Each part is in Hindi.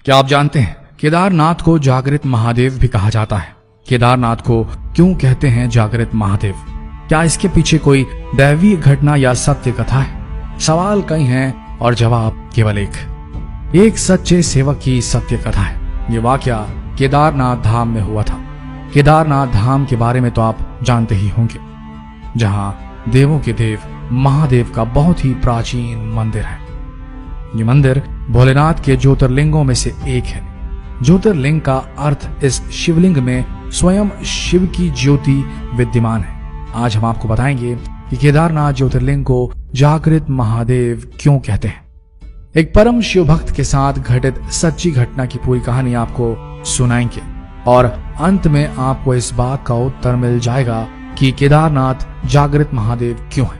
क्या आप जानते हैं केदारनाथ को जागृत महादेव भी कहा जाता है? केदारनाथ को क्यों कहते हैं जागृत महादेव? क्या इसके पीछे कोई दैवीय घटना या सत्य कथा है? सवाल कई हैं और जवाब केवल एक सच्चे सेवक की सत्य कथा है। ये वाकया केदारनाथ धाम में हुआ था। केदारनाथ धाम के बारे में तो आप जानते ही होंगे, जहां देवों के देव महादेव का बहुत ही प्राचीन मंदिर है। ये मंदिर भोलेनाथ के ज्योतिर्लिंगों में से एक है। ज्योतिर्लिंग का अर्थ इस शिवलिंग में स्वयं शिव की ज्योति विद्यमान है। आज हम आपको बताएंगे कि केदारनाथ ज्योतिर्लिंग को जागृत महादेव क्यों कहते हैं। एक परम शिव भक्त के साथ घटित सच्ची घटना की पूरी कहानी आपको सुनाएंगे और अंत में आपको इस बात का उत्तर मिल जाएगा कि केदारनाथ जागृत महादेव क्यों है।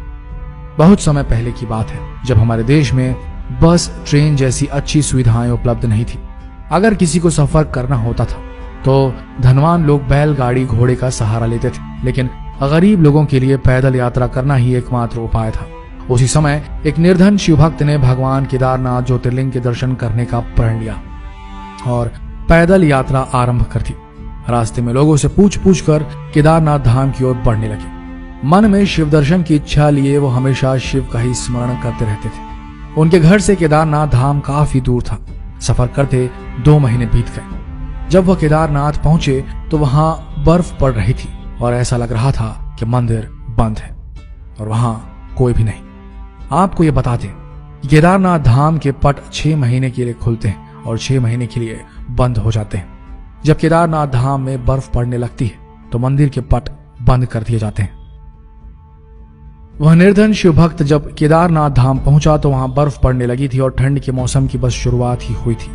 बहुत समय पहले की बात है, जब हमारे देश में बस, ट्रेन जैसी अच्छी सुविधाएं उपलब्ध नहीं थी। अगर किसी को सफर करना होता था तो धनवान लोग बैलगाड़ी, घोड़े का सहारा लेते थे, लेकिन गरीब लोगों के लिए पैदल यात्रा करना ही एकमात्र उपाय था। उसी समय एक निर्धन शिवभक्त ने भगवान केदारनाथ ज्योतिर्लिंग के दर्शन करने का प्रण लिया और पैदल यात्रा आरंभ कर दी। रास्ते में लोगों से पूछ पूछ कर केदारनाथ धाम की ओर बढ़ने लगे। मन में शिव दर्शन की इच्छा लिए वो हमेशा शिव का ही स्मरण करते रहते थे। उनके घर से केदारनाथ धाम काफी दूर था। सफर करते 2 महीने बीत गए। जब वह केदारनाथ पहुंचे तो वहां बर्फ पड़ रही थी और ऐसा लग रहा था कि मंदिर बंद है और वहां कोई भी नहीं। आपको ये बता दें, केदारनाथ धाम के पट 6 महीने के लिए खुलते हैं और 6 महीने के लिए बंद हो जाते हैं। जब केदारनाथ धाम में बर्फ पड़ने लगती है तो मंदिर के पट बंद कर दिए जाते हैं। वह निर्धन शिव भक्त जब केदारनाथ धाम पहुंचा तो वहां बर्फ पड़ने लगी थी और ठंड के मौसम की बस शुरुआत ही हुई थी।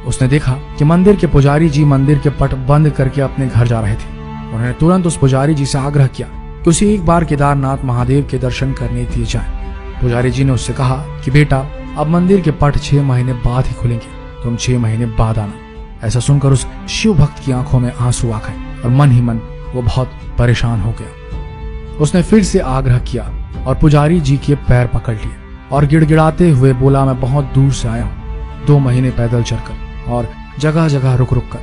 उसने देखा कि मंदिर के पुजारी जी मंदिर के पट बंद करके अपने घर जा रहे थे। उन्होंने तुरंत उस पुजारी जी से आग्रह किया कि उसे एक बार केदारनाथ महादेव के दर्शन करने दिए जाए। पुजारी जी ने उससे कहा कि बेटा, अब मंदिर के पट 6 महीने बाद ही खुलेंगे, तुम 6 महीने बाद आना। ऐसा सुनकर उस शिव भक्त की आंखों में आंसू आ गए और मन ही मन वो बहुत परेशान हो गया। उसने फिर से आग्रह किया और पुजारी जी के पैर पकड़ लिए और गिड़गिड़ाते हुए बोला, मैं बहुत दूर से आया हूँ, 2 महीने पैदल चलकर और जगह जगह रुक रुक कर,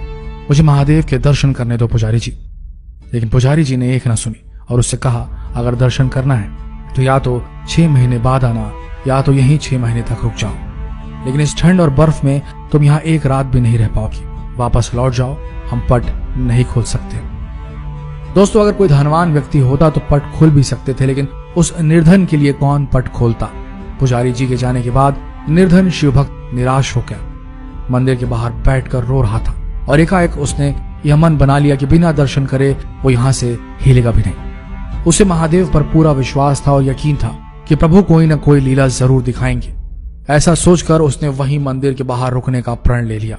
मुझे महादेव के दर्शन करने दो पुजारी जी। लेकिन पुजारी जी ने एक न सुनी और उससे कहा, अगर दर्शन करना है तो या तो 6 महीने बाद आना या तो यहीं 6 महीने तक रुक जाओ, लेकिन इस ठंड और बर्फ में तुम यहाँ एक रात भी नहीं रह पाओगी। वापस लौट जाओ, हम पट नहीं खोल सकते। दोस्तों, अगर कोई धनवान व्यक्ति होता तो पट खोल भी सकते थे, लेकिन उस निर्धन के लिए कौन पट खोलता। पुजारी जी के जाने के बाद निर्धन शिवभक्त निराश हो गया, मंदिर के बाहर बैठकर रो रहा था और एकाएक उसने यह मन बना लिया कि बिना दर्शन करे वो यहाँ से हिलेगा भी नहीं। उसे महादेव पर पूरा विश्वास था और यकीन था कि प्रभु कोई न कोई लीला जरूर दिखाएंगे। ऐसा सोचकर उसने वहीं मंदिर के बाहर रुकने का प्रण ले लिया।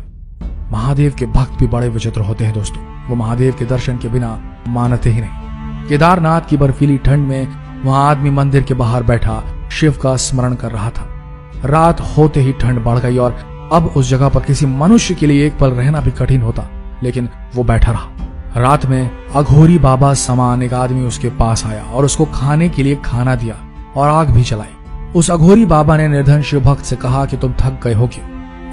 महादेव के भक्त भी बड़े विचित्र होते हैं दोस्तों, वो महादेव के दर्शन के बिना मानते ही नहीं। केदारनाथ की बर्फीली ठंड में वहां आदमी मंदिर के बाहर बैठा शिव का स्मरण कर रहा था। रात होते ही ठंड बढ़ गई और अब उस जगह पर किसी मनुष्य के लिए एक पल रहना भी कठिन होता, लेकिन वो बैठा रहा। रात में अघोरी बाबा समान एक आदमी उसके पास आया और उसको खाने के लिए खाना दिया और आग भी जलाई। उस अघोरी बाबा ने निर्धन शिव भक्त से कहा कि तुम थक गए होगे,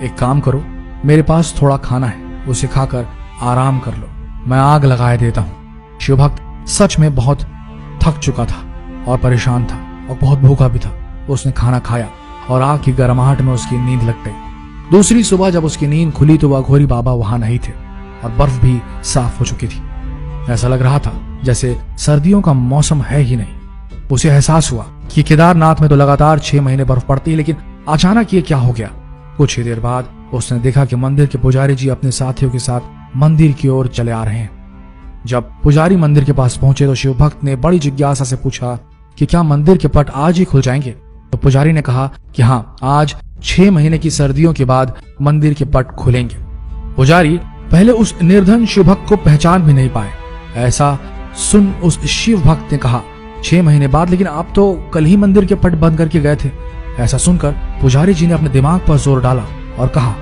एक काम करो, मेरे पास थोड़ा खाना है, उसे खाकर आराम कर लो, मैं आग लगाए देता हूँ। शिव भक्त सच में बहुत थक चुका था और परेशान था और बहुत भूखा भी था। उसने खाना खाया और आग की गर्माहट में उसकी नींद लग गई। दूसरी सुबह जब उसकी नींद खुली तो वह अघोरी बाबा वहां नहीं थे और बर्फ भी साफ हो चुकी थी। ऐसा लग रहा था जैसे सर्दियों का मौसम है ही नहीं। उसे एहसास हुआ कि केदारनाथ में तो लगातार 6 महीने बर्फ पड़ती है, लेकिन अचानक ये क्या हो गया। कुछ ही देर बाद उसने देखा कि मंदिर के पुजारी जी अपने साथियों के साथ मंदिर की ओर चले आ रहे हैं। जब पुजारी मंदिर के पास पहुंचे तो शिव भक्त ने बड़ी जिज्ञासा से पूछा कि क्या मंदिर के पट आज ही खुल जाएंगे। तो पुजारी ने कहा कि हाँ, आज 6 महीने की सर्दियों के बाद मंदिर के पट खुलेंगे। पुजारी पहले उस निर्धन शिव भक्त को पहचान भी नहीं पाए। ऐसा सुन उस शिव भक्त ने कहा, 6 महीने बाद, लेकिन आप तो कल ही मंदिर के पट बंद करके गए थे। ऐसा सुनकर पुजारी जी ने अपने दिमाग पर जोर डाला और कहा,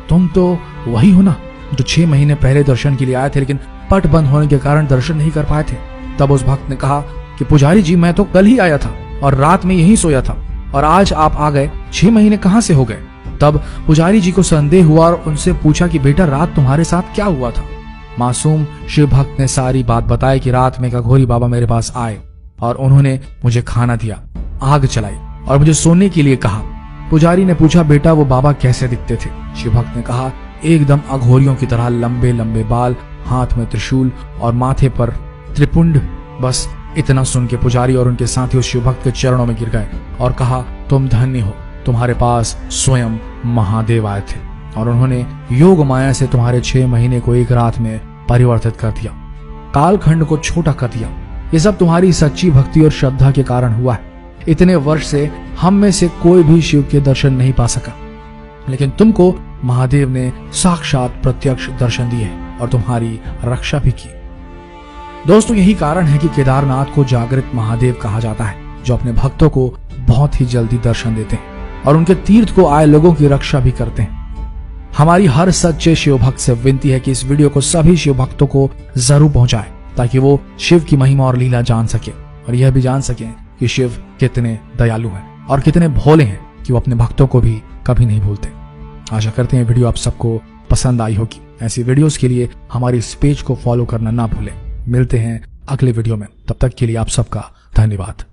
तुम तो वही हो ना जो 6 महीने पहले दर्शन के लिए आए थे, लेकिन पट बंद होने के कारण दर्शन नहीं कर पाए थे। तब उस भक्त ने कहा कि पुजारी जी, मैं तो कल ही आया था और रात में यहीं सोया था और आज आप आ गए, 6 महीने कहां से हो गए। तब पुजारी जी को संदेह हुआ और उनसे पूछा कि बेटा रात तुम्हारे साथ क्या हुआ था। मासूम शिव भक्त ने सारी बात बताई कि रात में अघोरी बाबा मेरे पास आए और उन्होंने मुझे खाना दिया, आग जलाई और मुझे सोने के लिए कहा। पुजारी ने पूछा बेटा वो बाबा कैसे दिखते थे। शिव भक्त ने कहा एकदम अघोरियों की तरह, लंबे लंबे बाल, हाथ में त्रिशूल और माथे पर त्रिपुंड। बस इतना सुन के पुजारी और उनके साथी उस शिव भक्त के चरणों में गिर गए और कहा तुम धन्य हो, तुम्हारे पास स्वयं महादेव आए थे और उन्होंने योग माया से तुम्हारे 6 महीने को एक रात में परिवर्तित कर दिया, कालखंड को छोटा कर दिया। ये सब तुम्हारी सच्ची भक्ति और श्रद्धा के कारण हुआ है। इतने वर्ष से हम में से कोई भी शिव के दर्शन नहीं पा सका, लेकिन तुमको महादेव ने साक्षात प्रत्यक्ष दर्शन दिए और तुम्हारी रक्षा भी की। दोस्तों यही कारण है कि केदारनाथ को जागृत महादेव कहा जाता है, जो अपने भक्तों को बहुत ही जल्दी दर्शन देते हैं और उनके तीर्थ को आए लोगों की रक्षा भी करते हैं। हमारी हर सच्चे शिव भक्त से विनती है कि इस वीडियो को सभी शिव भक्तों को जरूर पहुंचाएं, ताकि वो शिव की महिमा और लीला जान सके और यह भी जान सके कि शिव कितने दयालु हैं और कितने भोले हैं कि वो अपने भक्तों को भी कभी नहीं भूलते। आशा करते हैं वीडियो आप सबको पसंद आई होगी। ऐसी वीडियोस के लिए हमारी इस पेज को फॉलो करना ना भूलें। मिलते हैं अगले वीडियो में, तब तक के लिए आप सबका धन्यवाद।